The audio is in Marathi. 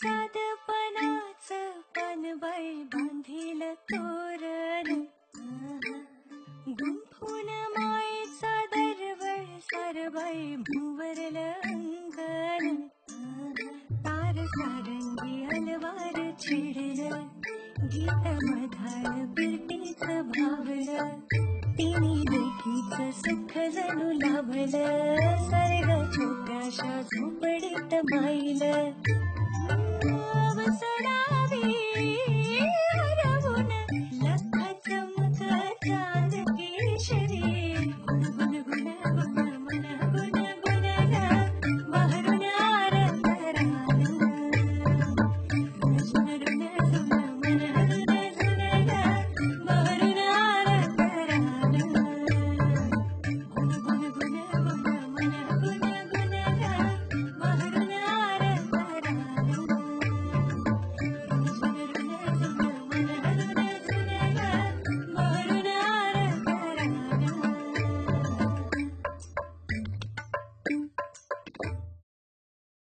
साधपणाचं पानबाई बांधील तोरण, गुंफून मायेचा दरवळ सारबाई भुवरल अंगण. तार सारंगी अलवार छिडलं, गीत मधाळ पिरतीच भावलं. तिन्ही लेकीच सुख जणू लाभलं, स्वर्ग छोट्याशा झोपडीत माईल.